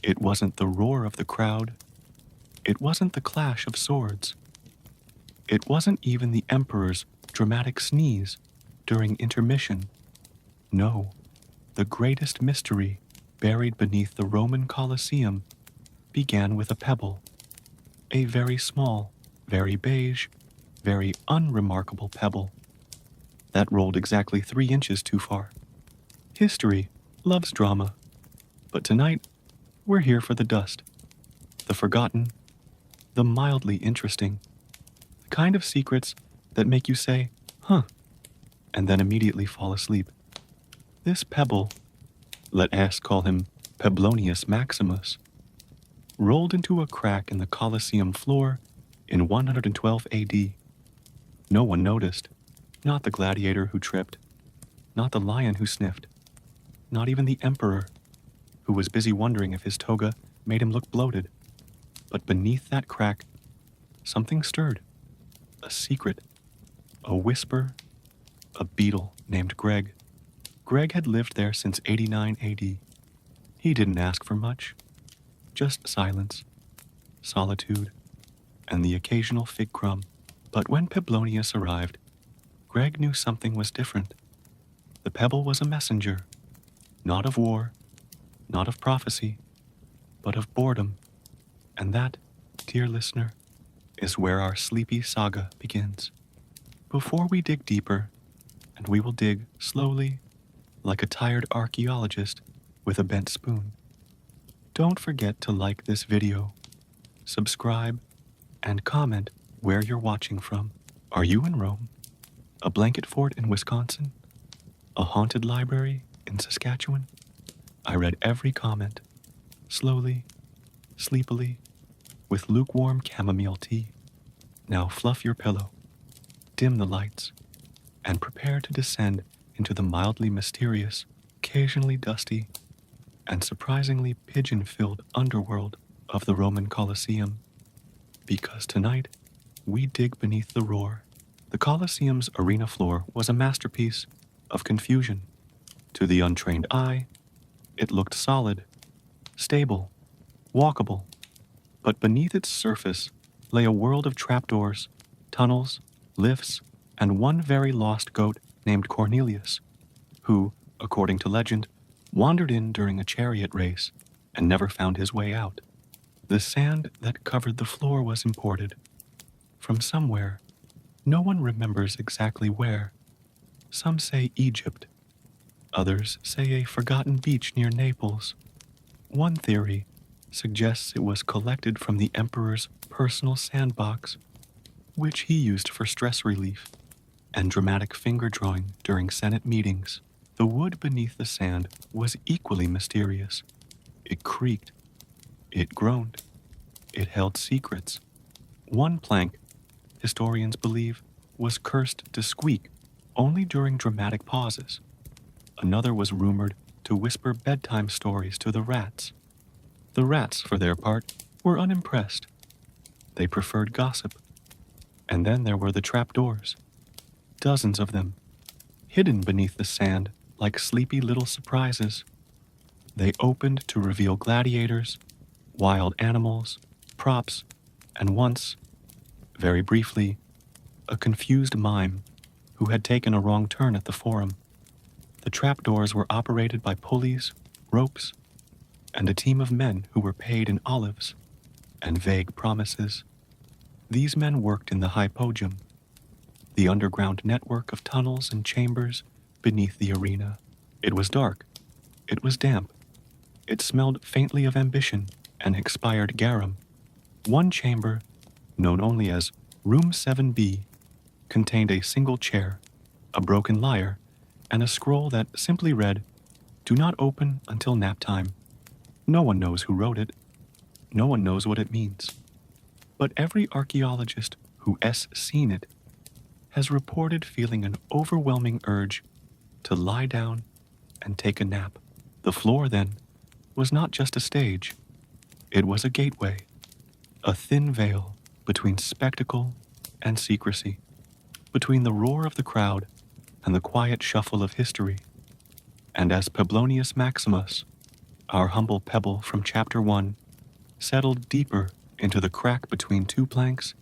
It wasn't the roar of the crowd. It wasn't the clash of swords. It wasn't even the emperor's dramatic sneeze during intermission. No, the greatest mystery buried beneath the Roman Colosseum began with a pebble, a very small, very beige, very unremarkable pebble that rolled exactly 3 inches too far. History loves drama, but tonight we're here for the dust, the forgotten, the mildly interesting, the kind of secrets that make you say, huh, and then immediately fall asleep. This pebble, let us call him Peblonius Maximus, rolled into a crack in the Colosseum floor in 112 AD. No one noticed, not the gladiator who tripped, not the lion who sniffed, not even the emperor, who was busy wondering if his toga made him look bloated. But beneath that crack, something stirred. A secret, a whisper, a beetle named Greg. Greg had lived there since 89 AD. He didn't ask for much, just silence, solitude, and the occasional fig crumb. But when Peblonius arrived, Greg knew something was different. The pebble was a messenger, not of war, not of prophecy, but of boredom. And that, dear listener, is where our sleepy saga begins. Before we dig deeper, and we will dig slowly, like a tired archaeologist with a bent spoon, don't forget to like this video, subscribe, and comment where you're watching from. Are you in Rome? A blanket fort in Wisconsin? A haunted library in Saskatchewan? I read every comment, slowly, sleepily, with lukewarm chamomile tea. Now fluff your pillow, dim the lights, and prepare to descend into the mildly mysterious, occasionally dusty, and surprisingly pigeon-filled underworld of the Roman Colosseum. Because tonight, we dig beneath the roar. The Colosseum's arena floor was a masterpiece of confusion. To the untrained eye, it looked solid, stable, walkable. But beneath its surface lay a world of trapdoors, tunnels, lifts, and one very lost goat named Cornelius, who, according to legend, wandered in during a chariot race and never found his way out. The sand that covered the floor was imported from somewhere. No one remembers exactly where. Some say Egypt. Others say a forgotten beach near Naples. One theory suggests it was collected from the emperor's personal sandbox, which he used for stress relief and dramatic finger drawing during Senate meetings. The wood beneath the sand was equally mysterious. It creaked. It groaned. It held secrets. One plank, historians believe, was cursed to squeak only during dramatic pauses. Another was rumored to whisper bedtime stories to the rats. The rats, for their part, were unimpressed. They preferred gossip. And then there were the trapdoors. Dozens of them, hidden beneath the sand like sleepy little surprises. They opened to reveal gladiators, wild animals, props, and once, very briefly, a confused mime who had taken a wrong turn at the forum. The trapdoors were operated by pulleys, ropes, and a team of men who were paid in olives and vague promises. These men worked in the hypogum, the underground network of tunnels and chambers beneath the arena. It was dark. It was damp. It smelled faintly of ambition and expired garum. One chamber, known only as Room 7B, contained a single chair, a broken lyre, and a scroll that simply read, "Do not open until nap time." No one knows who wrote it. No one knows what it means. But every archaeologist who has seen it has reported feeling an overwhelming urge to lie down and take a nap. The floor, then, was not just a stage. It was a gateway, a thin veil between spectacle and secrecy, between the roar of the crowd and the quiet shuffle of history. And as Peblonius Maximus, Our humble pebble from chapter 1 settled deeper into the crack between two planks.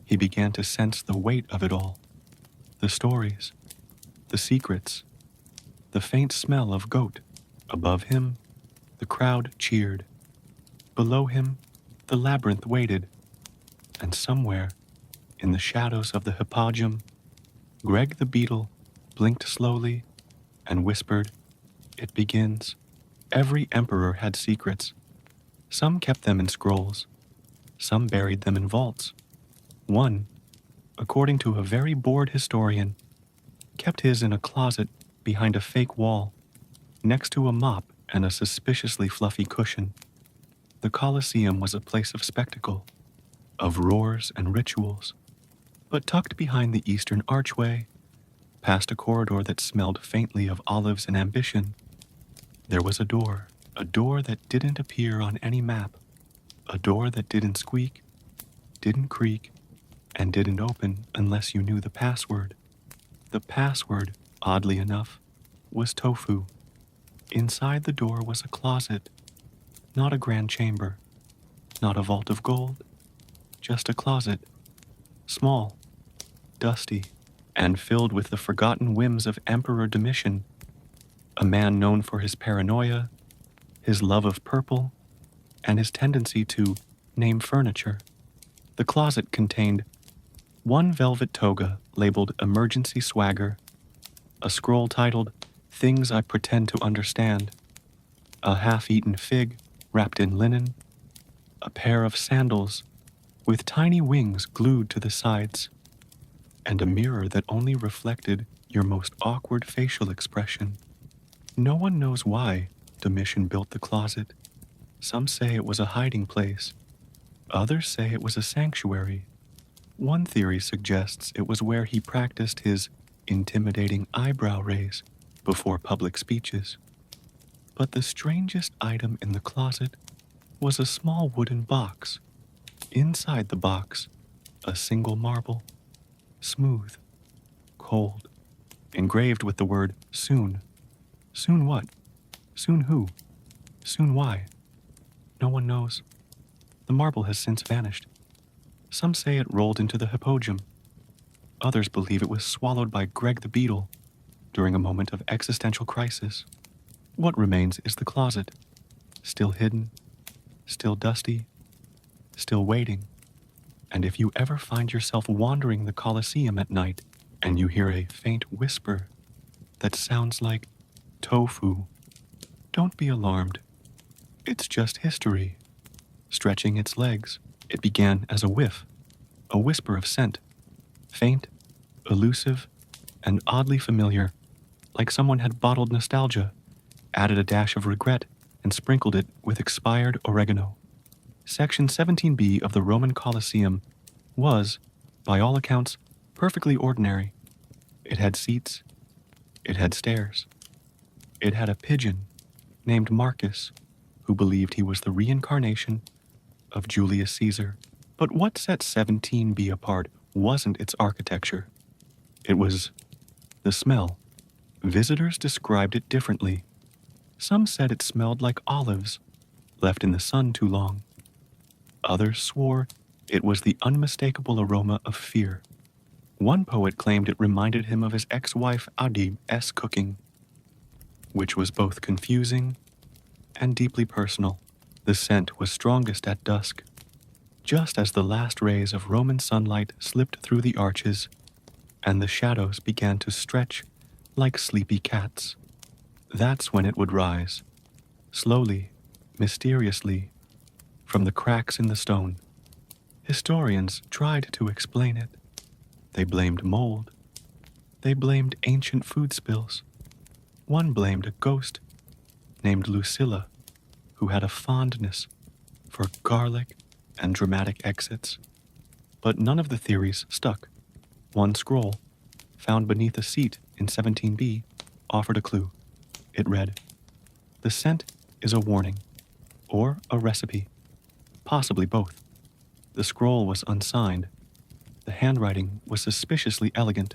He began to sense the weight of it all. The stories, the secrets, the faint smell of goat. Above him, the crowd cheered. Below him, the labyrinth waited. And somewhere, in the shadows of the hippodrome, Greg the beetle blinked slowly and whispered, "It begins." Every emperor had secrets. Some kept them in scrolls. Some buried them in vaults. One, according to a very bored historian, kept his in a closet behind a fake wall, next to a mop and a suspiciously fluffy cushion. The Colosseum was a place of spectacle, of roars and rituals. But tucked behind the eastern archway, past a corridor that smelled faintly of olives and ambition, there was a door that didn't appear on any map, a door that didn't squeak, didn't creak, and didn't open unless you knew the password. The password, oddly enough, was tofu. Inside the door was a closet, not a grand chamber, not a vault of gold, just a closet, small, dusty, and filled with the forgotten whims of Emperor Domitian, a man known for his paranoia, his love of purple, and his tendency to name furniture. The closet contained one velvet toga labeled Emergency Swagger, a scroll titled Things I Pretend to Understand, a half-eaten fig wrapped in linen, a pair of sandals with tiny wings glued to the sides, and a mirror that only reflected your most awkward facial expression. No one knows why Domitian built the closet. Some say it was a hiding place. Others say it was a sanctuary. One theory suggests it was where he practiced his intimidating eyebrow raise before public speeches. But the strangest item in the closet was a small wooden box. Inside the box, a single marble, smooth, cold, engraved with the word soon. Soon what? Soon who? Soon why? No one knows. The marble has since vanished. Some say it rolled into the hippodrome. Others believe it was swallowed by Greg the beetle during a moment of existential crisis. What remains is the closet, still hidden, still dusty, still waiting. And if you ever find yourself wandering the Colosseum at night and you hear a faint whisper that sounds like tofu, don't be alarmed. It's just history. Stretching its legs, it began as a whiff, a whisper of scent, faint, elusive, and oddly familiar, like someone had bottled nostalgia, added a dash of regret, and sprinkled it with expired oregano. Section 17B of the Roman Colosseum was, by all accounts, perfectly ordinary. It had seats. It had stairs. It had a pigeon named Marcus, who believed he was the reincarnation of Julius Caesar. But what set 17B apart wasn't its architecture. It was the smell. Visitors described it differently. Some said it smelled like olives, left in the sun too long. Others swore it was the unmistakable aroma of fear. One poet claimed it reminded him of his ex-wife Adib's cooking, which was both confusing and deeply personal. The scent was strongest at dusk, just as the last rays of Roman sunlight slipped through the arches, and the shadows began to stretch like sleepy cats. That's when it would rise, slowly, mysteriously, from the cracks in the stone. Historians tried to explain it. They blamed mold. They blamed ancient food spills. One blamed a ghost named Lucilla, who had a fondness for garlic and dramatic exits. But none of the theories stuck. One scroll, found beneath a seat in 17B, offered a clue. It read, "The scent is a warning, or a recipe, possibly both." The scroll was unsigned. The handwriting was suspiciously elegant,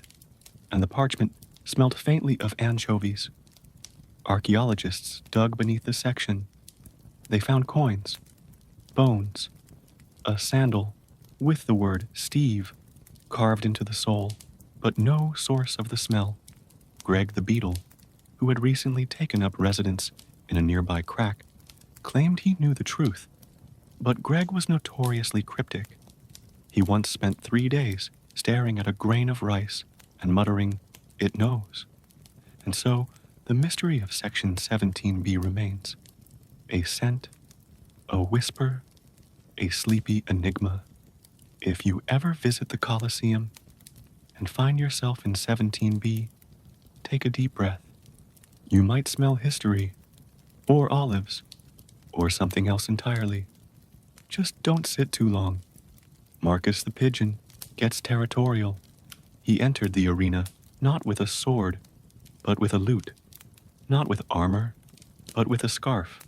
and the parchment smelled faintly of anchovies. Archaeologists dug beneath the section They found coins, bones, a sandal with the word Steve carved into the sole, but no source of the smell. Greg the beetle, who had recently taken up residence in a nearby crack, claimed he knew the truth, but Greg was notoriously cryptic. He once spent 3 days staring at a grain of rice and muttering, "It knows." And so, the mystery of Section 17B remains. A scent, a whisper, a sleepy enigma. If you ever visit the Colosseum and find yourself in 17B, take a deep breath. You might smell history, or olives, or something else entirely. Just don't sit too long. Marcus the Pigeon gets territorial. He entered the arena not with a sword, but with a lute, not with armor, but with a scarf,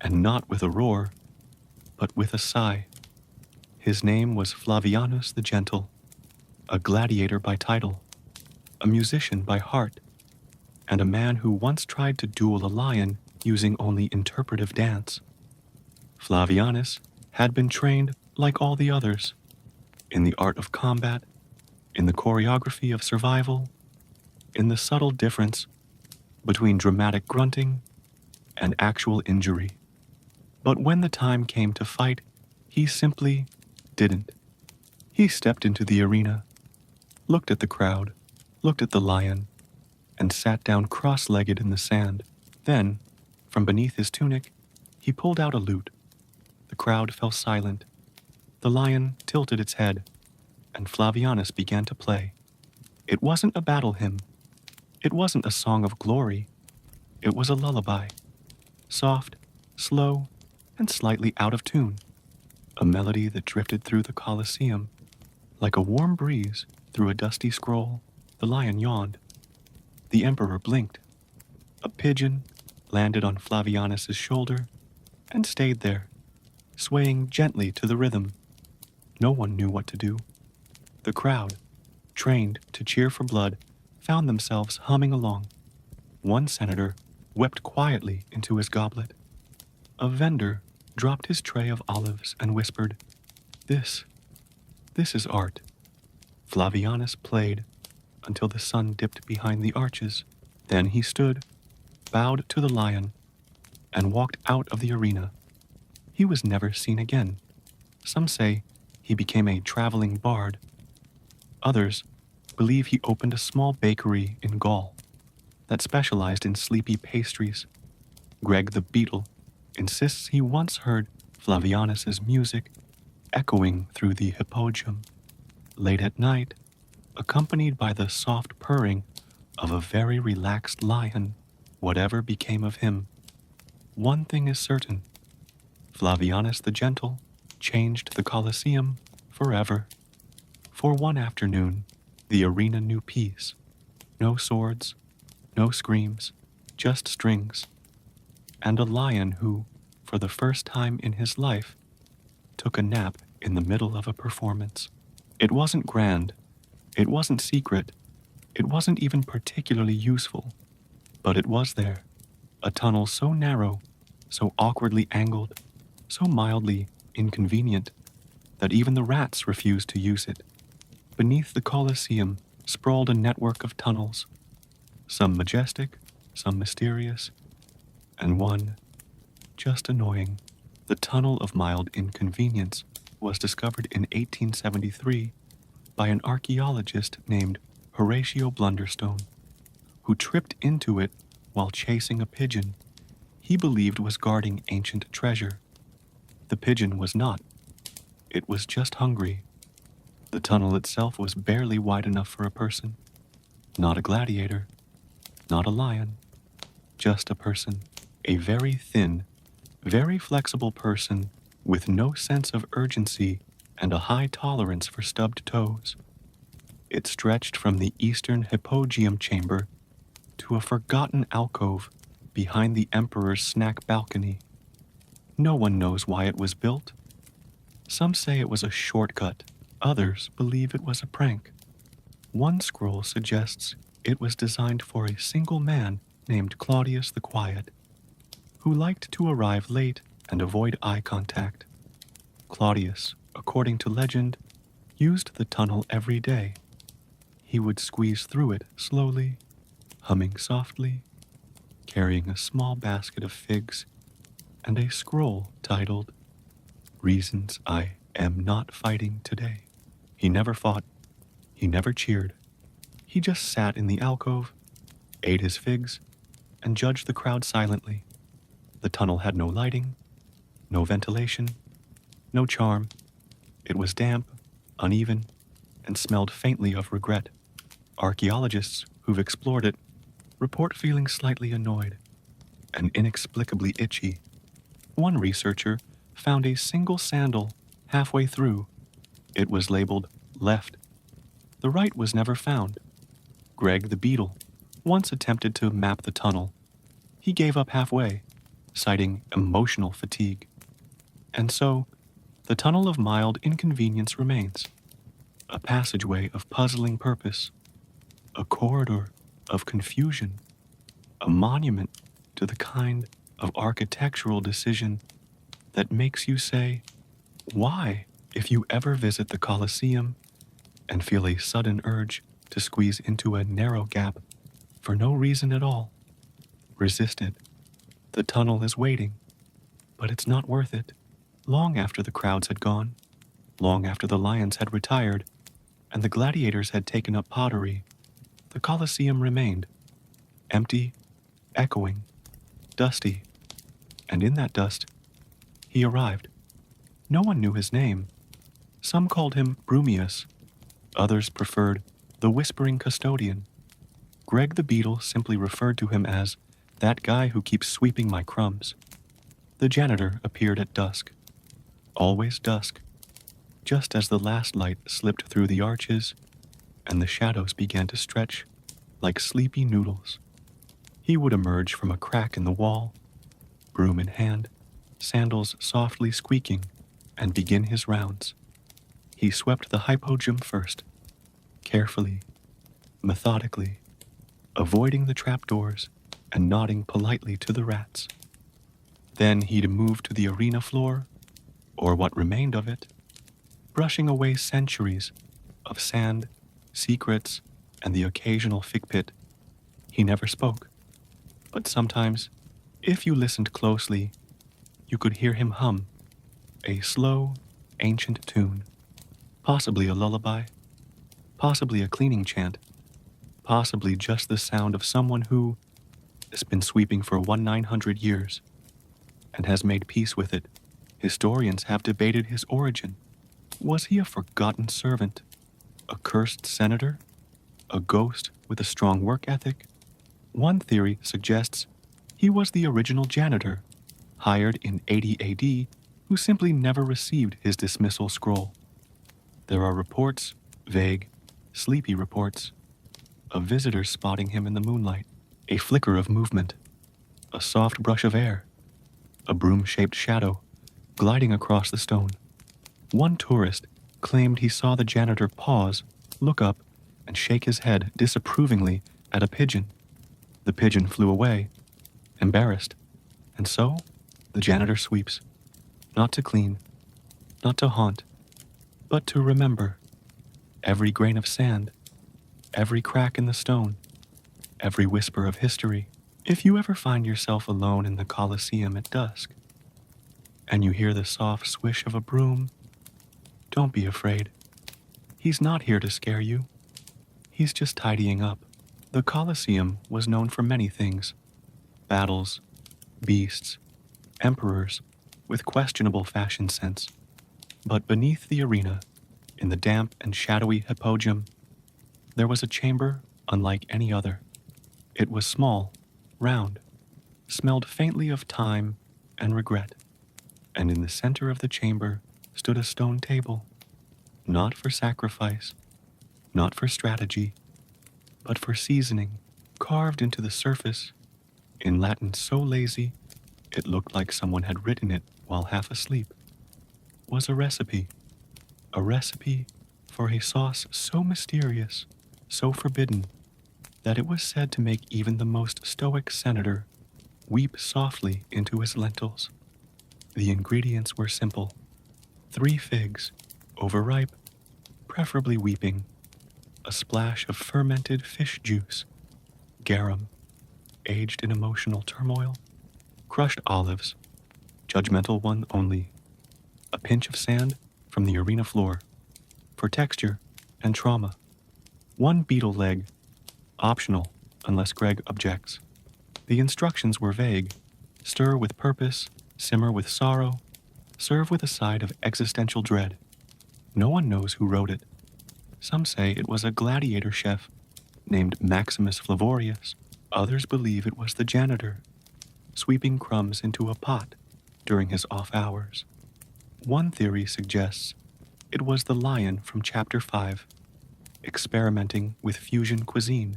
and not with a roar, but with a sigh. His name was Flavianus the Gentle, a gladiator by title, a musician by heart, and a man who once tried to duel a lion using only interpretive dance. Flavianus had been trained like all the others, in the art of combat, in the choreography of survival, in the subtle difference between dramatic grunting and actual injury. But when the time came to fight, he simply didn't. He stepped into the arena, looked at the crowd, looked at the lion, and sat down cross-legged in the sand. Then, from beneath his tunic, he pulled out a lute. The crowd fell silent. The lion tilted its head, and Flavianus began to play. It wasn't a battle hymn. It wasn't a song of glory. It was a lullaby. Soft, slow, and slightly out of tune. A melody that drifted through the Colosseum. Like a warm breeze through a dusty scroll, the lion yawned. The emperor blinked. A pigeon landed on Flavianus's shoulder and stayed there, swaying gently to the rhythm. No one knew what to do. The crowd, trained to cheer for blood, found themselves humming along. One senator wept quietly into his goblet. A vendor dropped his tray of olives and whispered, This is art." Flavianus played until the sun dipped behind the arches. Then he stood, bowed to the lion, and walked out of the arena. He was never seen again. Some say he became a traveling bard. Others believe he opened a small bakery in Gaul that specialized in sleepy pastries. Greg the Beetle insists he once heard Flavianus's music echoing through the Hippodrome late at night, accompanied by the soft purring of a very relaxed lion. Whatever became of him, one thing is certain: Flavianus the Gentle changed the Colosseum forever. For one afternoon, the arena knew peace. No swords, no screams, just strings, and a lion who, for the first time in his life, took a nap in the middle of a performance. It wasn't grand, it wasn't secret, it wasn't even particularly useful, but it was there. A tunnel so narrow, so awkwardly angled, so mildly inconvenient, that even the rats refused to use it. Beneath the Colosseum sprawled a network of tunnels, some majestic, some mysterious, and one just annoying. The Tunnel of Mild Inconvenience was discovered in 1873 by an archaeologist named Horatio Blunderstone, who tripped into it while chasing a pigeon he believed was guarding ancient treasure. The pigeon was not. It was just hungry. The tunnel itself was barely wide enough for a person. Not a gladiator, not a lion, just a person. A very thin, very flexible person with no sense of urgency and a high tolerance for stubbed toes. It stretched from the eastern Hippodrome chamber to a forgotten alcove behind the emperor's snack balcony. No one knows why it was built. Some say it was a shortcut. Others believe it was a prank. One scroll suggests it was designed for a single man named Claudius the Quiet, who liked to arrive late and avoid eye contact. Claudius, according to legend, used the tunnel every day. He would squeeze through it slowly, humming softly, carrying a small basket of figs and a scroll titled, "Reasons I Am Not Fighting Today." He never fought. He never cheered. He just sat in the alcove, ate his figs, and judged the crowd silently. The tunnel had no lighting, no ventilation, no charm. It was damp, uneven, and smelled faintly of regret. Archaeologists who've explored it report feeling slightly annoyed and inexplicably itchy. One researcher found a single sandal halfway through. It was labeled left. The right was never found. Greg the Beetle once attempted to map the tunnel. He gave up halfway, citing emotional fatigue. And so, the tunnel of mild inconvenience remains, a passageway of puzzling purpose, a corridor of confusion, a monument to the kind of architectural decision that makes you say, why, if you ever visit the Colosseum and feel a sudden urge to squeeze into a narrow gap for no reason at all. Resist it. The tunnel is waiting, but it's not worth it. Long after the crowds had gone, long after the lions had retired, and the gladiators had taken up pottery, the Colosseum remained, empty, echoing, dusty, and in that dust, he arrived. No one knew his name. Some called him Brumius. Others preferred the Whispering Custodian. Greg the Beetle simply referred to him as that guy who keeps sweeping my crumbs. The janitor appeared at dusk. Always dusk, just as the last light slipped through the arches and the shadows began to stretch like sleepy noodles. He would emerge from a crack in the wall, broom in hand, sandals softly squeaking, and begin his rounds. He swept the hypogym first, carefully, methodically, avoiding the trapdoors and nodding politely to the rats. Then he'd move to the arena floor, or what remained of it, brushing away centuries of sand, secrets, and the occasional fig pit. He never spoke, but sometimes, if you listened closely, you could hear him hum a slow, ancient tune, possibly a lullaby, possibly a cleaning chant, possibly just the sound of someone who has been sweeping for 1900 years and has made peace with it. Historians have debated his origin. Was he a forgotten servant, a cursed senator, a ghost with a strong work ethic? One theory suggests he was the original janitor, hired in 80 AD, who simply never received his dismissal scroll. There are reports, vague, sleepy reports, of visitors spotting him in the moonlight, a flicker of movement, a soft brush of air, a broom-shaped shadow gliding across the stone. One tourist claimed he saw the janitor pause, look up, and shake his head disapprovingly at a pigeon. The pigeon flew away, embarrassed, and so the janitor sweeps, not to clean, not to haunt, but to remember. Every grain of sand, every crack in the stone, every whisper of history. If you ever find yourself alone in the Colosseum at dusk, and you hear the soft swish of a broom, don't be afraid. He's not here to scare you. He's just tidying up. The Colosseum was known for many things: battles, beasts, emperors with questionable fashion sense. But beneath the arena, in the damp and shadowy hypogym, there was a chamber unlike any other. It was small, round, smelled faintly of time and regret, and in the center of the chamber stood a stone table, not for sacrifice, not for strategy, but for seasoning, carved into the surface, in Latin so lazy it looked like someone had written it while half asleep, was a recipe for a sauce so mysterious, so forbidden, that it was said to make even the most stoic senator weep softly into his lentils. The ingredients were simple: 3 figs, overripe, preferably weeping, a splash of fermented fish juice, garum, aged in emotional turmoil, crushed olives, judgmental one only, a pinch of sand from the arena floor, for texture and trauma, 1 beetle leg, optional unless Greg objects. The instructions were vague: stir with purpose, simmer with sorrow, serve with a side of existential dread. No one knows who wrote it. Some say it was a gladiator chef named Maximus Flavorius. Others believe it was the janitor, sweeping crumbs into a pot during his off hours. One theory suggests it was the lion from Chapter 5, experimenting with fusion cuisine.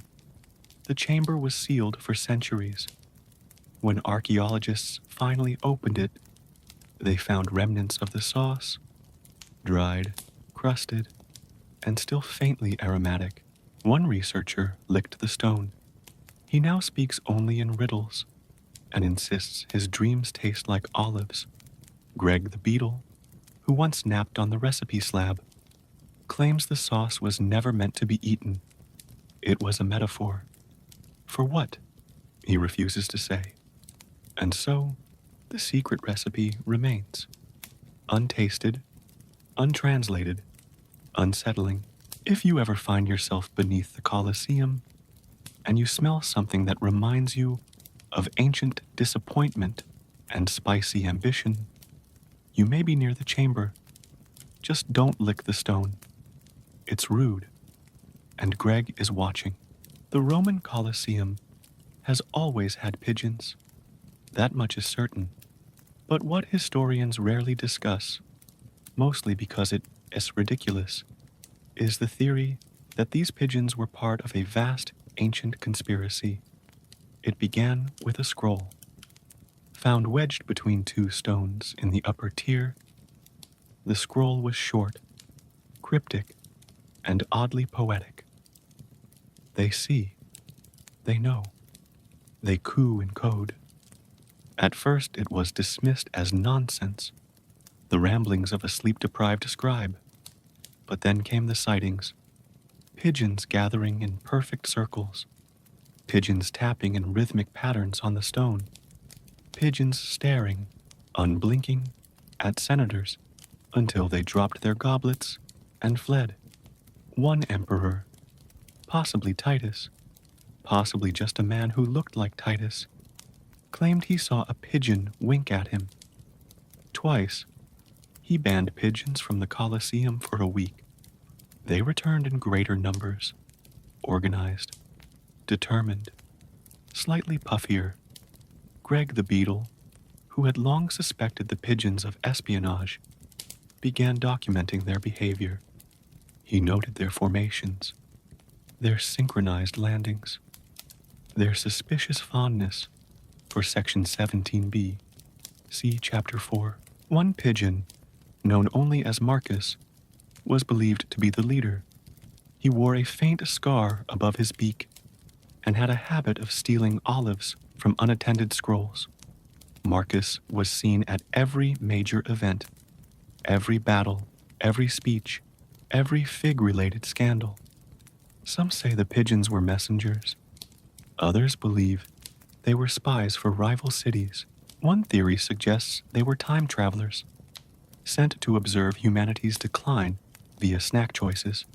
The chamber was sealed for centuries. When archaeologists finally opened it, they found remnants of the sauce, dried, crusted, and still faintly aromatic. One researcher licked the stone. He now speaks only in riddles and insists his dreams taste like olives. Greg the beetle, who once napped on the recipe slab, claims the sauce was never meant to be eaten. It was a metaphor. For what? He refuses to say. And so, the secret recipe remains. Untasted, untranslated, unsettling. If you ever find yourself beneath the Colosseum, and you smell something that reminds you of ancient disappointment and spicy ambition, you may be near the chamber. Just don't lick the stone. It's rude, and Greg is watching. The Roman Colosseum has always had pigeons. That much is certain. But what historians rarely discuss, mostly because it is ridiculous, is the theory that these pigeons were part of a vast ancient conspiracy. It began with a scroll, found wedged between 2 stones in the upper tier. The scroll was short, cryptic, and oddly poetic. They see, they know, they coo in code. At first it was dismissed as nonsense, the ramblings of a sleep-deprived scribe. But then came the sightings: pigeons gathering in perfect circles, pigeons tapping in rhythmic patterns on the stone, pigeons staring, unblinking, at senators until they dropped their goblets and fled. One emperor, possibly Titus, possibly just a man who looked like Titus, claimed he saw a pigeon wink at him. Twice, he banned pigeons from the Colosseum for a week. They returned in greater numbers, organized, determined, slightly puffier. Greg the beetle, who had long suspected the pigeons of espionage, began documenting their behavior. He noted their formations, their synchronized landings, their suspicious fondness for Section 17b. See Chapter 4. One pigeon, known only as Marcus, was believed to be the leader. He wore a faint scar above his beak and had a habit of stealing olives from unattended scrolls. Marcus was seen at every major event, every battle, every speech, every fig-related scandal. Some say the pigeons were messengers. Others believe they were spies for rival cities. One theory suggests they were time travelers, sent to observe humanity's decline via snack choices.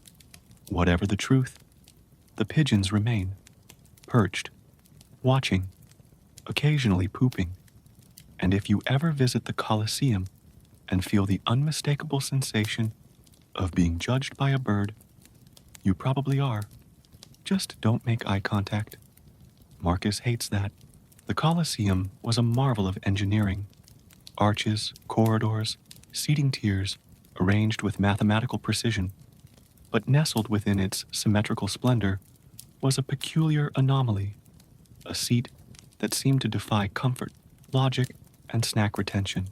Whatever the truth, the pigeons remain, perched, watching, occasionally pooping. And if you ever visit the Colosseum and feel the unmistakable sensation of being judged by a bird, you probably are. Just don't make eye contact. Marcus hates that. The Colosseum was a marvel of engineering. Arches, corridors, seating tiers, arranged with mathematical precision. But nestled within its symmetrical splendor was a peculiar anomaly, a seat that seemed to defy comfort, logic, and snack retention.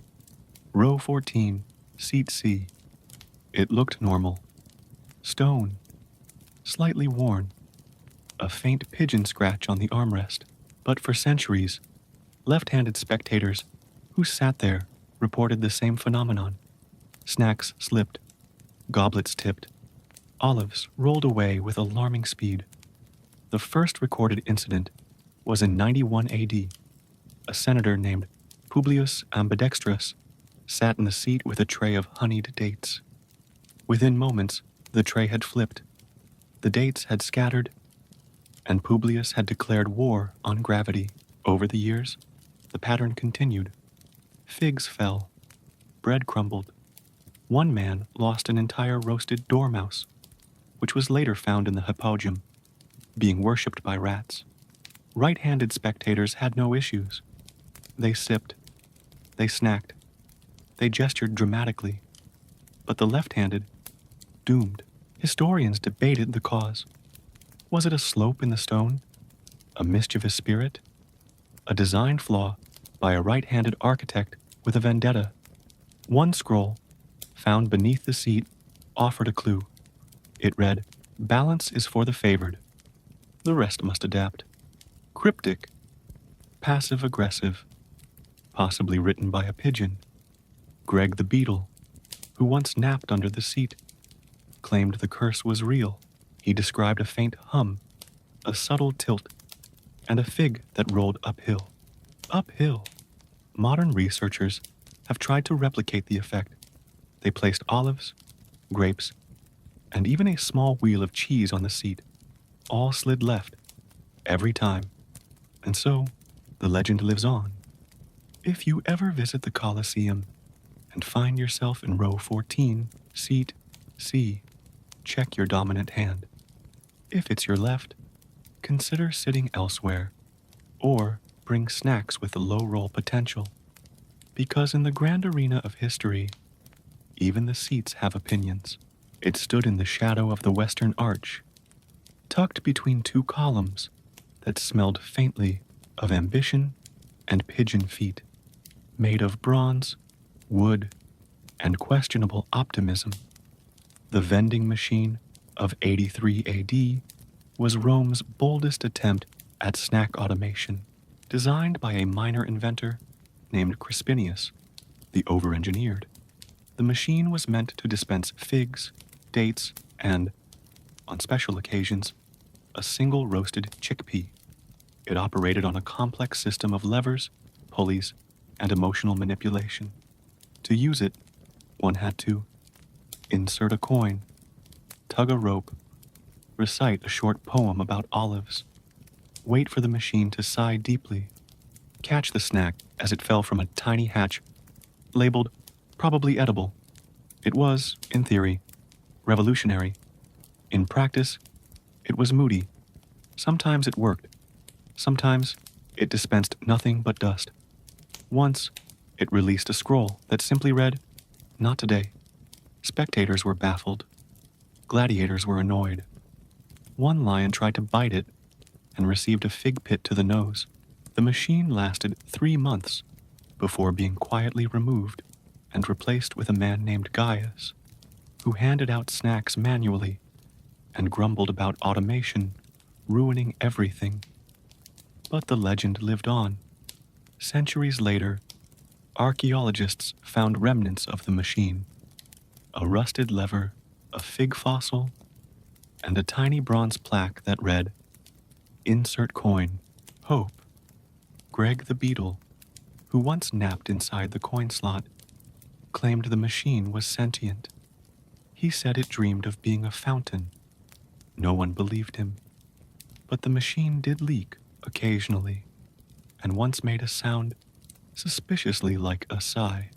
Row 14, seat C. It looked normal. Stone, slightly worn, a faint pigeon scratch on the armrest. But for centuries, left-handed spectators who sat there reported the same phenomenon. Snacks slipped, goblets tipped, olives rolled away with alarming speed. The first recorded incident was in 91 AD. A senator named Publius Ambidextrus sat in the seat with a tray of honeyed dates. Within moments, the tray had flipped, the dates had scattered, and Publius had declared war on gravity. Over the years, the pattern continued. Figs fell, bread crumbled. One man lost an entire roasted dormouse, which was later found in the hypogeum, being worshipped by rats. Right-handed spectators had no issues. They sipped, they snacked, they gestured dramatically. But the left-handed, doomed. Historians debated the cause. Was it a slope in the stone? A mischievous spirit? A design flaw by a right-handed architect with a vendetta? One scroll, found beneath the seat, offered a clue. It read, "Balance is for the favored." The rest must adapt. Cryptic, passive-aggressive, possibly written by a pigeon. Greg the beetle, who once napped under the seat, claimed the curse was real. He described a faint hum, a subtle tilt, and a fig that rolled uphill. Uphill. Modern researchers have tried to replicate the effect. They placed olives, grapes, and even a small wheel of cheese on the seat. All slid left, every time. And so, the legend lives on. If you ever visit the Colosseum and find yourself in row 14, seat C, check your dominant hand. If it's your left, consider sitting elsewhere, or bring snacks with a low roll potential. Because in the grand arena of history, even the seats have opinions. It stood in the shadow of the Western Arch, tucked between two columns that smelled faintly of ambition and pigeon feet, made of bronze, wood, and questionable optimism. The vending machine of 83 AD was Rome's boldest attempt at snack automation, designed by a minor inventor named Crispinius, the over-engineered. The machine was meant to dispense figs, dates, and, on special occasions, a single roasted chickpea. It operated on a complex system of levers, pulleys, and emotional manipulation. To use it, one had to insert a coin, tug a rope, recite a short poem about olives, wait for the machine to sigh deeply, catch the snack as it fell from a tiny hatch, labeled probably edible. It was, in theory, revolutionary. In practice, it was moody. Sometimes it worked. Sometimes it dispensed nothing but dust. Once, it released a scroll that simply read, "Not today." Spectators were baffled. Gladiators were annoyed. One lion tried to bite it and received a fig pit to the nose. The machine lasted 3 months before being quietly removed and replaced with a man named Gaius, who handed out snacks manually and grumbled about automation ruining everything. But the legend lived on. Centuries later, archaeologists found remnants of the machine: a rusted lever, a fig fossil, and a tiny bronze plaque that read, "Insert coin, hope." Greg the beetle, who once napped inside the coin slot, claimed the machine was sentient. He said it dreamed of being a fountain. No one believed him, but the machine did leak occasionally, and once made a sound suspiciously like a sigh.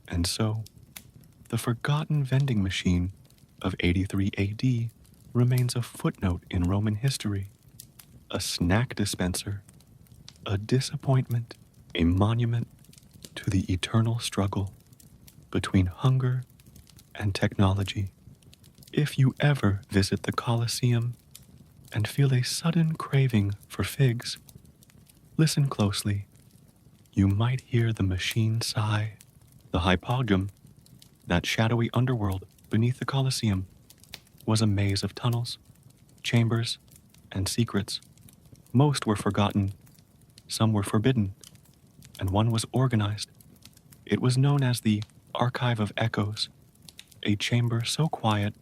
And so, the forgotten vending machine of 83 AD remains a footnote in Roman history, a snack dispenser, a disappointment, a monument to the eternal struggle between hunger and technology. If you ever visit the Colosseum and feel a sudden craving for figs, listen closely. You might hear the machine sigh. The hypogeum, that shadowy underworld beneath the Colosseum, was a maze of tunnels, chambers, and secrets. Most were forgotten, some were forbidden, and one was organized. It was known as the Archive of Echoes, a chamber so quiet,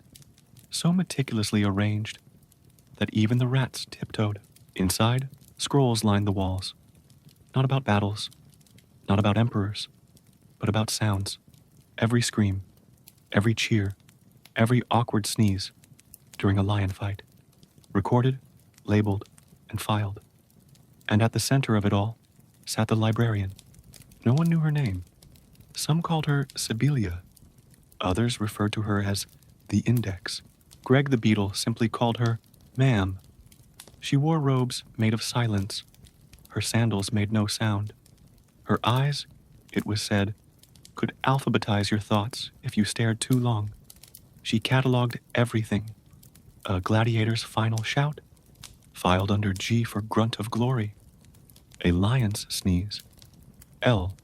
so meticulously arranged, that even the rats tiptoed. Inside, scrolls lined the walls, not about battles, not about emperors, but about sounds. Every scream, every cheer, every awkward sneeze during a lion fight, recorded, labeled, and filed. And at the center of it all sat the librarian. No one knew her name. Some called her Sibylia. Others referred to her as the Index. Greg the Beetle simply called her Ma'am. She wore robes made of silence. Her sandals made no sound. Her eyes, it was said, could alphabetize your thoughts if you stared too long. She cataloged everything. A gladiator's final shout, filed under G for grunt of glory. A lion's sneeze. L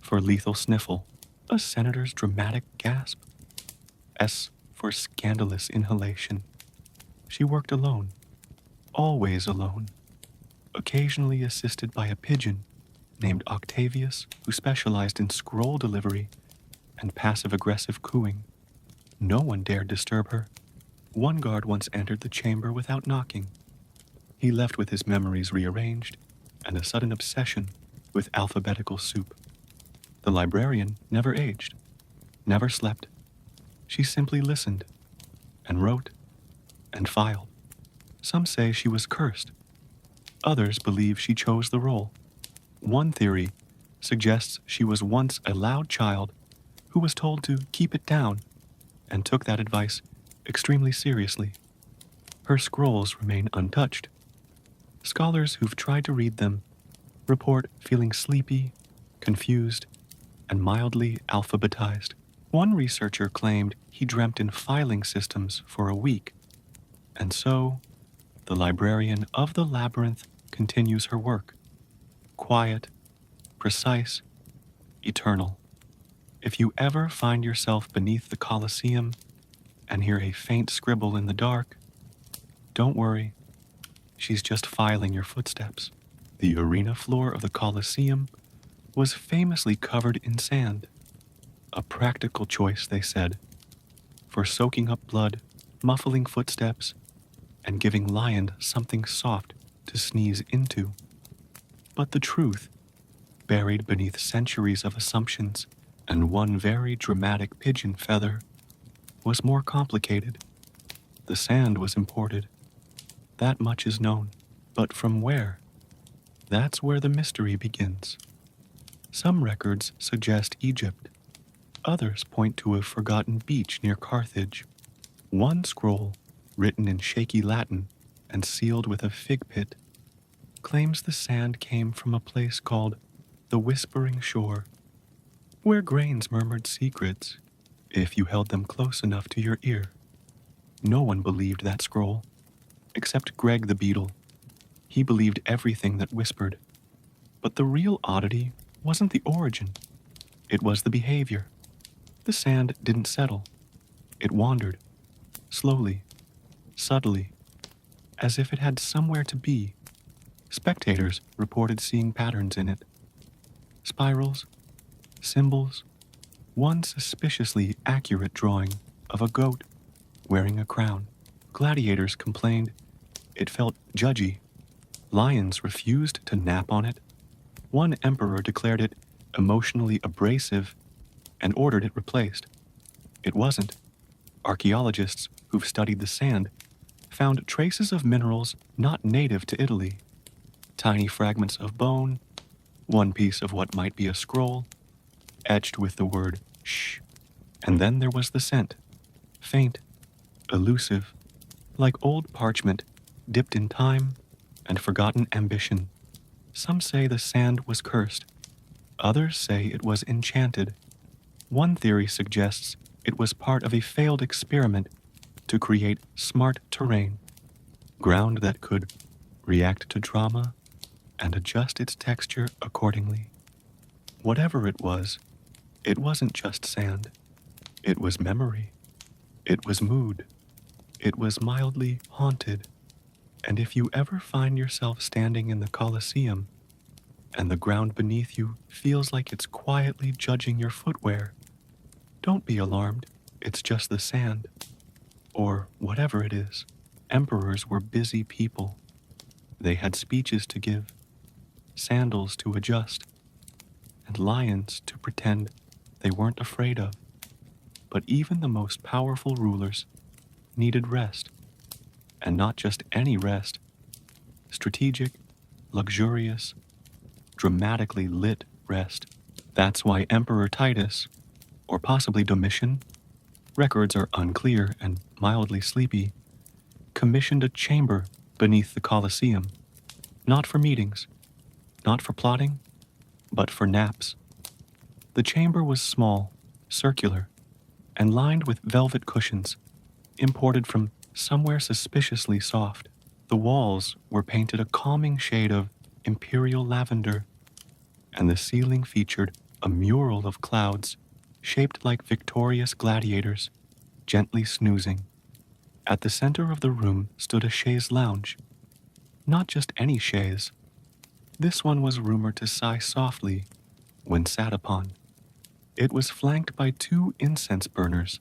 for lethal sniffle. A senator's dramatic gasp. S for scandalous inhalation. She worked alone. Always alone. Occasionally assisted by a pigeon named Octavius, who specialized in scroll delivery and passive-aggressive cooing. No one dared disturb her. One guard once entered the chamber without knocking. He left with his memories rearranged and a sudden obsession with alphabetical soup. The librarian never aged, never slept. She simply listened and wrote and filed. Some say she was cursed. Others believe she chose the role. One theory suggests she was once a loud child who was told to keep it down and took that advice extremely seriously. Her scrolls remain untouched. Scholars who've tried to read them report feeling sleepy, confused, and mildly alphabetized. One researcher claimed he dreamt in filing systems for a week. And so, the librarian of the labyrinth continues her work. Quiet, precise, eternal. If you ever find yourself beneath the Colosseum and hear a faint scribble in the dark, don't worry. She's just filing your footsteps. The arena floor of the Colosseum was famously covered in sand. A practical choice, they said, for soaking up blood, muffling footsteps, and giving lions something soft to sneeze into. But the truth, buried beneath centuries of assumptions and one very dramatic pigeon feather, was more complicated. The sand was imported. That much is known. But from where? That's where the mystery begins. Some records suggest Egypt. Others point to a forgotten beach near Carthage. One scroll, written in shaky Latin and sealed with a fig pit, claims the sand came from a place called the Whispering Shore, where grains murmured secrets if you held them close enough to your ear. No one believed that scroll, except Greg the Beetle. He believed everything that whispered. But the real oddity wasn't the origin. It was the behavior. The sand didn't settle. It wandered, slowly, subtly, as if it had somewhere to be. Spectators reported seeing patterns in it. Spirals, symbols, one suspiciously accurate drawing of a goat wearing a crown. Gladiators complained it felt judgy. Lions refused to nap on it. One emperor declared it emotionally abrasive and ordered it replaced. It wasn't. Archaeologists who've studied the sand found traces of minerals not native to Italy. Tiny fragments of bone, one piece of what might be a scroll, etched with the word shh. And then there was the scent, faint, elusive, like old parchment dipped in time and forgotten ambition. Some say the sand was cursed. Others say it was enchanted. One theory suggests it was part of a failed experiment to create smart terrain, ground that could react to drama and adjust its texture accordingly. Whatever it wasn't just sand. It was memory. It was mood. It was mildly haunted. And if you ever find yourself standing in the Colosseum, and the ground beneath you feels like it's quietly judging your footwear. Don't be alarmed, it's just the sand. Or whatever it is. Emperors were busy people. They had speeches to give, sandals to adjust, and lions to pretend they weren't afraid of. But even the most powerful rulers needed rest, and not just any rest. Strategic, luxurious, dramatically lit rest. That's why Emperor Titus, or possibly Domitian, records are unclear and mildly sleepy, commissioned a chamber beneath the Colosseum, not for meetings, not for plotting, but for naps. The chamber was small, circular, and lined with velvet cushions, imported from somewhere suspiciously soft. The walls were painted a calming shade of imperial lavender, and the ceiling featured a mural of clouds shaped like victorious gladiators, gently snoozing. At the center of the room stood a chaise lounge. Not just any chaise. This one was rumored to sigh softly when sat upon. It was flanked by two incense burners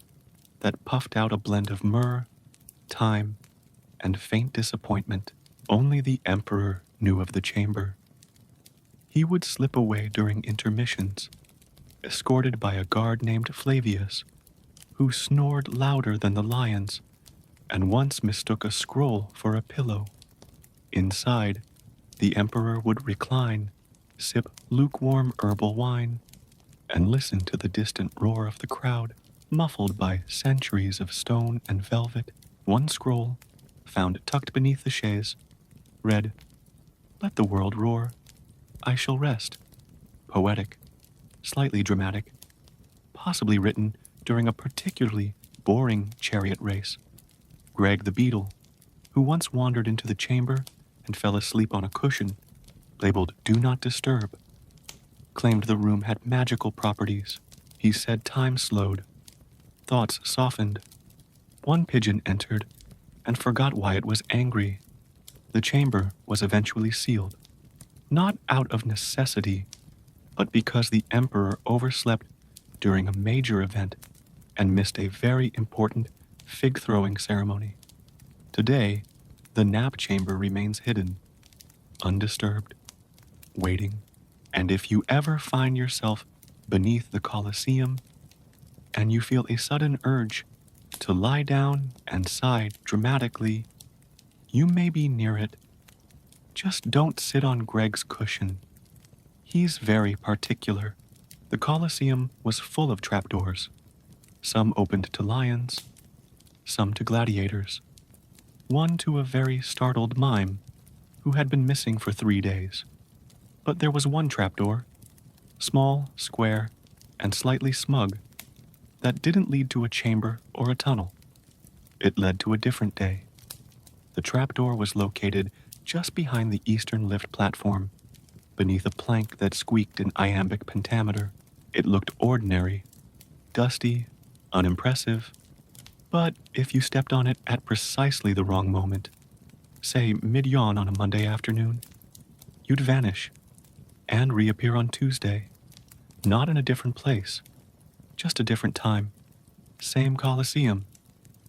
that puffed out a blend of myrrh, thyme, and faint disappointment. Only the emperor knew of the chamber. He would slip away during intermissions, escorted by a guard named Flavius, who snored louder than the lions and once mistook a scroll for a pillow. Inside, the emperor would recline, sip lukewarm herbal wine, and listen to the distant roar of the crowd, muffled by centuries of stone and velvet. One scroll, found tucked beneath the chaise, read, "Let the world roar. I shall rest." Poetic, slightly dramatic, possibly written during a particularly boring chariot race. Greg the Beetle, who once wandered into the chamber and fell asleep on a cushion labeled "Do Not Disturb," claimed the room had magical properties. He said time slowed, thoughts softened. One pigeon entered and forgot why it was angry. The chamber was eventually sealed, not out of necessity, but because the emperor overslept during a major event and missed a very important fig-throwing ceremony. Today, the nap chamber remains hidden, undisturbed, waiting. And if you ever find yourself beneath the Colosseum and you feel a sudden urge to lie down and sigh dramatically, you may be near it. Just don't sit on Greg's cushion. He's very particular. The Colosseum was full of trapdoors. Some opened to lions, some to gladiators. One to a very startled mime who had been missing for 3 days. But there was one trapdoor, small, square, and slightly smug, that didn't lead to a chamber or a tunnel. It led to a different day. The trapdoor was located just behind the eastern lift platform, beneath a plank that squeaked in iambic pentameter. It looked ordinary, dusty, unimpressive, but if you stepped on it at precisely the wrong moment, say mid-yawn on a Monday afternoon, you'd vanish and reappear on Tuesday, not in a different place, just a different time. Same Colosseum,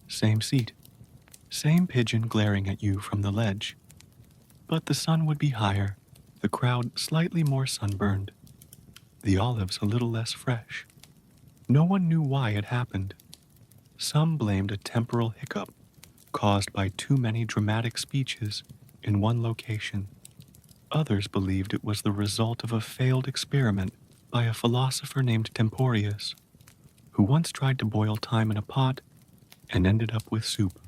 same seat, same pigeon glaring at you from the ledge. But the sun would be higher, the crowd slightly more sunburned, the olives a little less fresh. No one knew why it happened. Some blamed a temporal hiccup caused by too many dramatic speeches in one location. Others believed it was the result of a failed experiment by a philosopher named Temporius, who once tried to boil time in a pot and ended up with soup.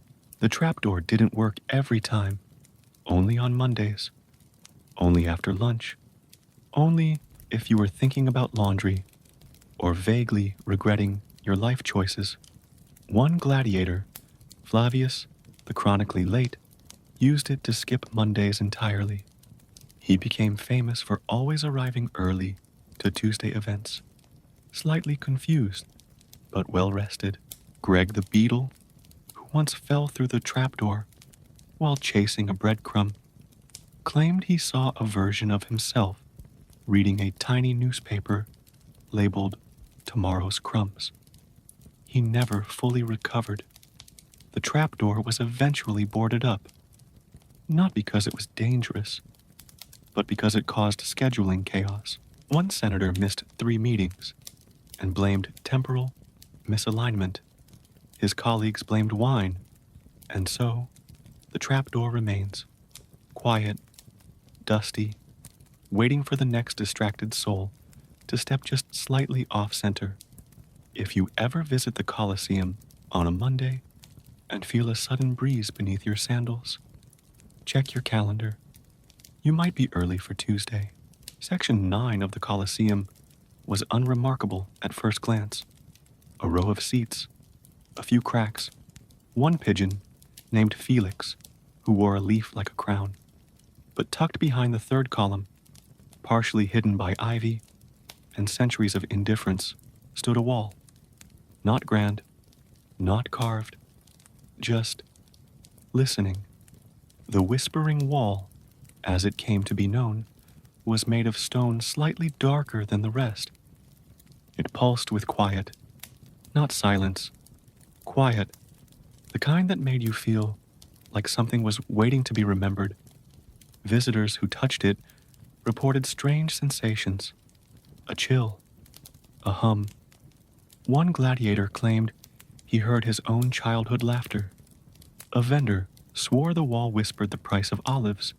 The trapdoor didn't work every time, only on Mondays, only after lunch, only if you were thinking about laundry or vaguely regretting your life choices. One gladiator, Flavius, the chronically late, used it to skip Mondays entirely. He became famous for always arriving early to Tuesday events, slightly confused, but well-rested. Greg the Beetle, who once fell through the trapdoor while chasing a breadcrumb, claimed he saw a version of himself reading a tiny newspaper labeled Tomorrow's Crumbs. He never fully recovered. The trapdoor was eventually boarded up, not because it was dangerous, but because it caused scheduling chaos. One senator missed 3 meetings and blamed temporal misalignment. His colleagues blamed wine, and so the trapdoor remains, quiet, dusty, waiting for the next distracted soul to step just slightly off-center. If you ever visit the Colosseum on a Monday and feel a sudden breeze beneath your sandals, check your calendar. You might be early for Tuesday. Section 9 of the Colosseum was unremarkable at first glance. A row of seats, a few cracks, one pigeon named Felix, who wore a leaf like a crown. But tucked behind the third column, partially hidden by ivy and centuries of indifference, stood a wall. Not grand, not carved, just listening. The whispering wall, as it came to be known, was made of stone slightly darker than the rest. It pulsed with quiet, not silence, quiet, the kind that made you feel like something was waiting to be remembered. Visitors who touched it reported strange sensations, a chill, a hum. One gladiator claimed he heard his own childhood laughter. A vendor swore the wall whispered the price of olives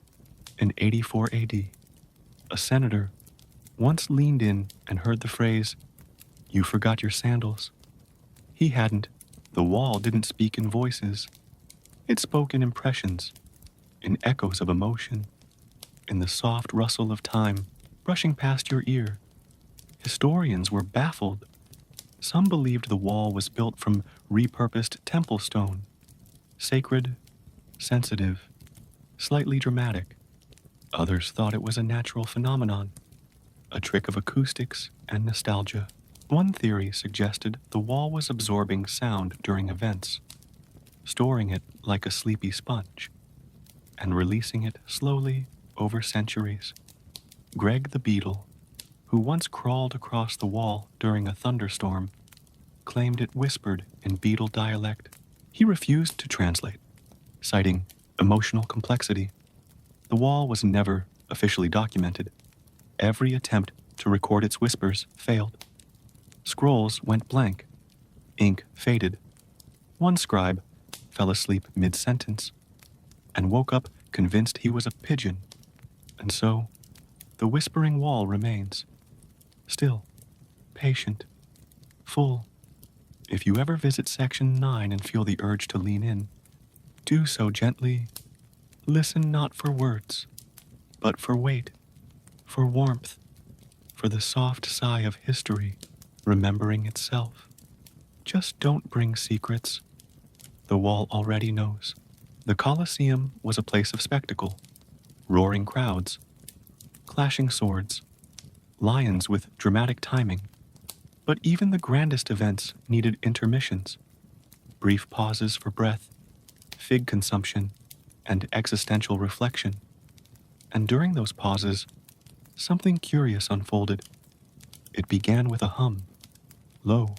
in 84 AD. A senator once leaned in and heard the phrase, "You forgot your sandals." He hadn't. The wall didn't speak in voices. It spoke in impressions, in echoes of emotion, in the soft rustle of time brushing past your ear. Historians were baffled. Some believed the wall was built from repurposed temple stone, sacred, sensitive, slightly dramatic. Others thought it was a natural phenomenon, a trick of acoustics and nostalgia. One theory suggested the wall was absorbing sound during events, storing it like a sleepy sponge, and releasing it slowly over centuries. Greg the Beetle, who once crawled across the wall during a thunderstorm, claimed it whispered in beetle dialect. He refused to translate, citing emotional complexity. The wall was never officially documented. Every attempt to record its whispers failed. Scrolls went blank. Ink faded. One scribe fell asleep mid-sentence and woke up convinced he was a pigeon. And so, the whispering wall remains. Still, patient, full. If you ever visit Section 9 and feel the urge to lean in, do so gently. Listen not for words, but for weight, for warmth, for the soft sigh of history remembering itself. Just don't bring secrets. The wall already knows. The Colosseum was a place of spectacle, roaring crowds, clashing swords, lions with dramatic timing. But even the grandest events needed intermissions, brief pauses for breath, fig consumption, and existential reflection. And during those pauses, something curious unfolded. It began with a hum, low,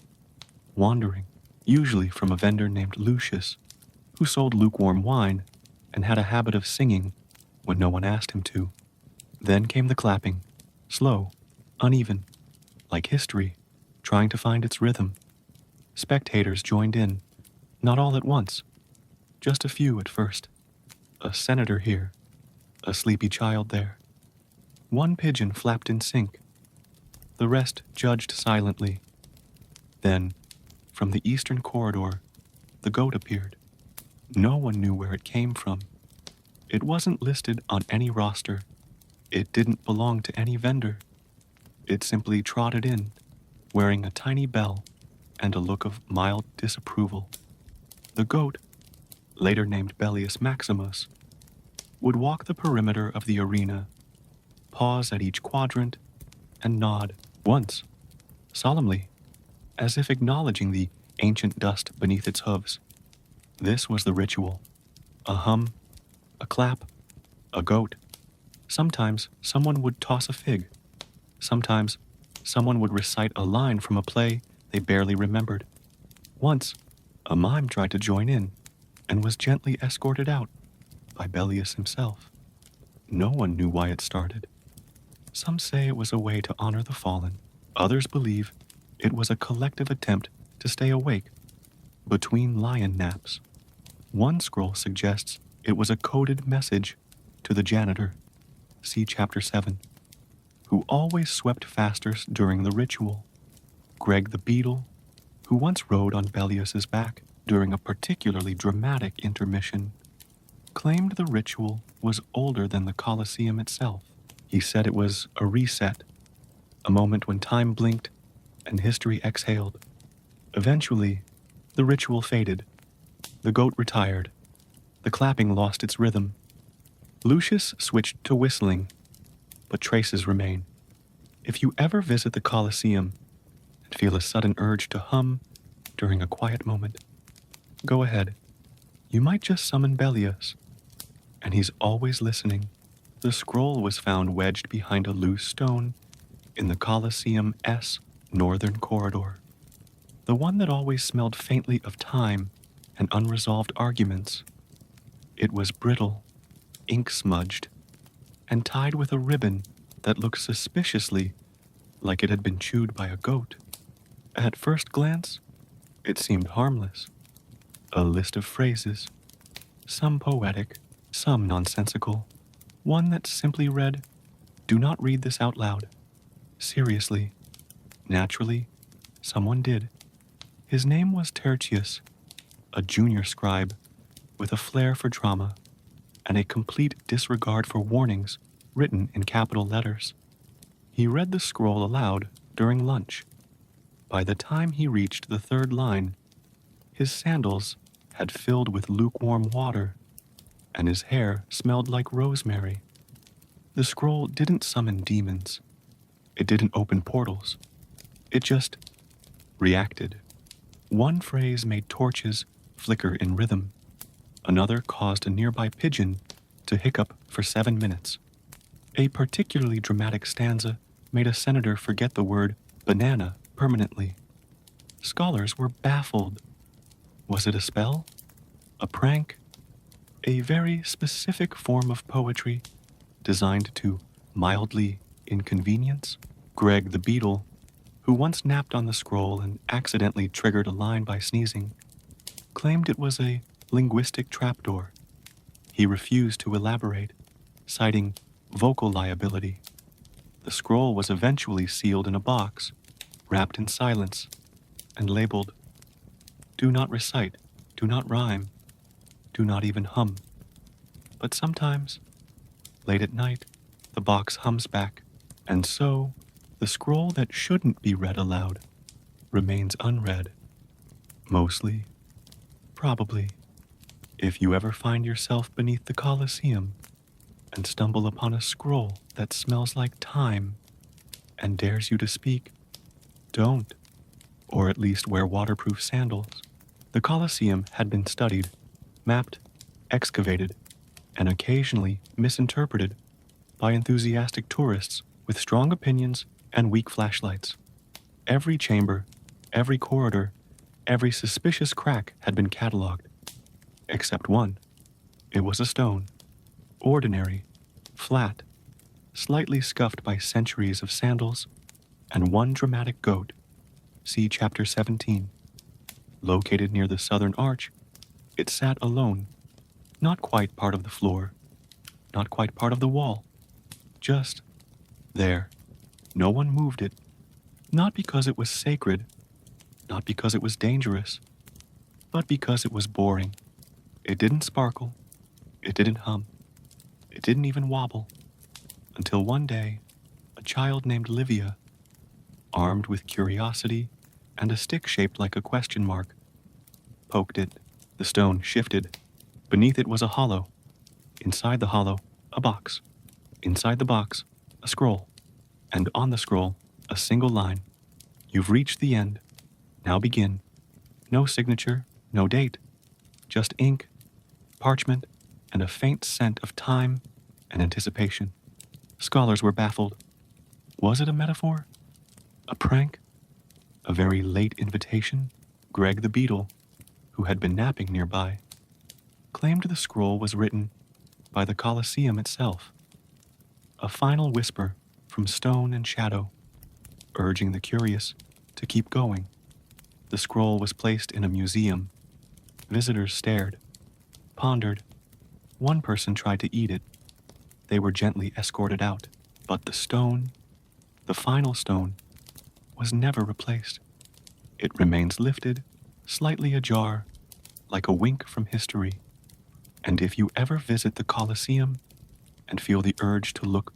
wandering, usually from a vendor named Lucius, who sold lukewarm wine and had a habit of singing when no one asked him to. Then came the clapping, slow, uneven, like history, trying to find its rhythm. Spectators joined in, not all at once, just a few at first. A senator here, a sleepy child there. One pigeon flapped in sync. The rest judged silently. Then, from the eastern corridor, the goat appeared. No one knew where it came from. It wasn't listed on any roster. It didn't belong to any vendor. It simply trotted in, wearing a tiny bell and a look of mild disapproval. The goat, later named Bellius Maximus, would walk the perimeter of the arena, pause at each quadrant, and nod once, solemnly, as if acknowledging the ancient dust beneath its hooves. This was the ritual. A hum, a clap, a goat. Sometimes someone would toss a fig, Sometimes, someone would recite a line from a play they barely remembered. Once, a mime tried to join in and was gently escorted out by Bellius himself. No one knew why it started. Some say it was a way to honor the fallen. Others believe it was a collective attempt to stay awake between lion naps. One scroll suggests it was a coded message to the janitor, see Chapter 7, who always swept faster during the ritual. Greg the Beetle, who once rode on Bellius's back during a particularly dramatic intermission, claimed the ritual was older than the Colosseum itself. He said it was a reset, a moment when time blinked and history exhaled. Eventually, the ritual faded. The goat retired. The clapping lost its rhythm. Lucius switched to whistling, but traces remain. If you ever visit the Colosseum and feel a sudden urge to hum during a quiet moment, go ahead. You might just summon Bellius, and he's always listening. The scroll was found wedged behind a loose stone in the Colosseum's northern corridor, the one that always smelled faintly of time and unresolved arguments. It was brittle, ink-smudged, and tied with a ribbon that looked suspiciously like it had been chewed by a goat. At first glance, it seemed harmless. A list of phrases, some poetic, some nonsensical. One that simply read, "Do not read this out loud." Seriously. Naturally, someone did. His name was Tertius, a junior scribe with a flair for drama and a complete disregard for warnings written in capital letters. He read the scroll aloud during lunch. By the time he reached the third line, his sandals had filled with lukewarm water, and his hair smelled like rosemary. The scroll didn't summon demons. It didn't open portals. It just reacted. One phrase made torches flicker in rhythm. Another caused a nearby pigeon to hiccup for 7 minutes. A particularly dramatic stanza made a senator forget the word banana permanently. Scholars were baffled. Was it a spell? A prank? A very specific form of poetry designed to mildly inconvenience? Greg the Beetle, who once napped on the scroll and accidentally triggered a line by sneezing, claimed it was a linguistic trapdoor. He refused to elaborate, citing vocal liability. The scroll was eventually sealed in a box, wrapped in silence, and labeled, "Do not recite, do not rhyme, do not even hum." But sometimes, late at night, the box hums back, and so the scroll that shouldn't be read aloud remains unread. Mostly, probably. If you ever find yourself beneath the Colosseum and stumble upon a scroll that smells like time and dares you to speak, don't, or at least wear waterproof sandals. The Colosseum had been studied, mapped, excavated, and occasionally misinterpreted by enthusiastic tourists with strong opinions and weak flashlights. Every chamber, every corridor, every suspicious crack had been catalogued, except one. It was a stone, ordinary, flat, slightly scuffed by centuries of sandals, and one dramatic goat, see Chapter 17. Located near the southern arch, it sat alone, not quite part of the floor, not quite part of the wall, just there. No one moved it, not because it was sacred, not because it was dangerous, but because it was boring. It didn't sparkle, it didn't hum, it didn't even wobble, until one day, a child named Livia, armed with curiosity and a stick shaped like a question mark, poked it. The stone shifted. Beneath it was a hollow. Inside the hollow, a box. Inside the box, a scroll. And on the scroll, a single line. "You've reached the end. Now begin." No signature, no date. Just ink, parchment, and a faint scent of time and anticipation. Scholars were baffled. Was it a metaphor? A prank? A very late invitation? Greg the Beetle, who had been napping nearby, claimed the scroll was written by the Colosseum itself, a final whisper from stone and shadow, urging the curious to keep going. The scroll was placed in a museum. Visitors stared, pondered. One person tried to eat it. They were gently escorted out. But the stone, the final stone, was never replaced. It remains lifted, slightly ajar, like a wink from history. And if you ever visit the Colosseum and feel the urge to look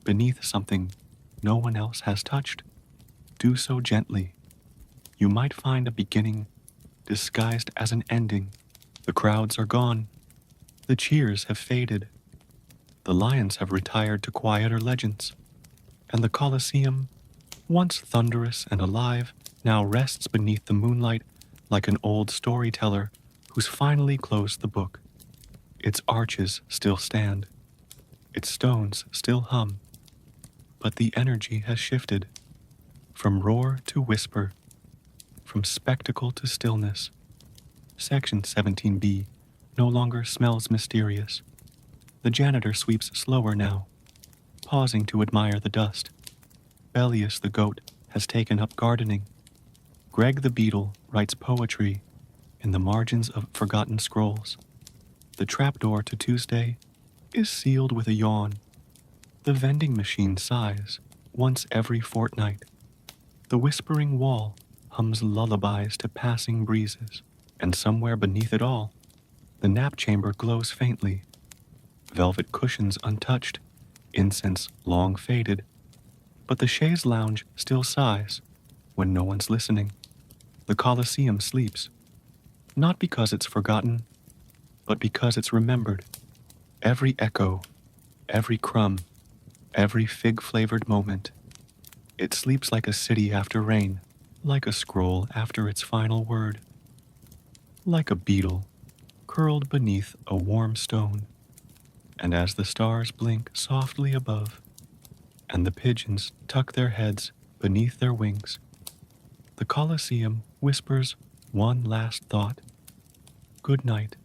beneath something no one else has touched, do so gently. You might find a beginning disguised as an ending. The crowds are gone. The cheers have faded. The lions have retired to quieter legends. And the Colosseum, once thunderous and alive, now rests beneath the moonlight like an old storyteller who's finally closed the book. Its arches still stand. Its stones still hum. But the energy has shifted from roar to whisper, from spectacle to stillness. Section 17B no longer smells mysterious. The janitor sweeps slower now, pausing to admire the dust. Bellius the goat has taken up gardening. Greg the beetle writes poetry in the margins of forgotten scrolls. The trapdoor to Tuesday is sealed with a yawn. The vending machine sighs once every fortnight. The whispering wall hums lullabies to passing breezes, and somewhere beneath it all, the nap chamber glows faintly. Velvet cushions untouched, incense long faded, but the chaise lounge still sighs when no one's listening. The Colosseum sleeps, not because it's forgotten, but because it's remembered. Every echo, every crumb, every fig-flavored moment. It sleeps like a city after rain, like a scroll after its final word, like a beetle curled beneath a warm stone. And as the stars blink softly above, and the pigeons tuck their heads beneath their wings, the Colosseum whispers one last thought. Good night.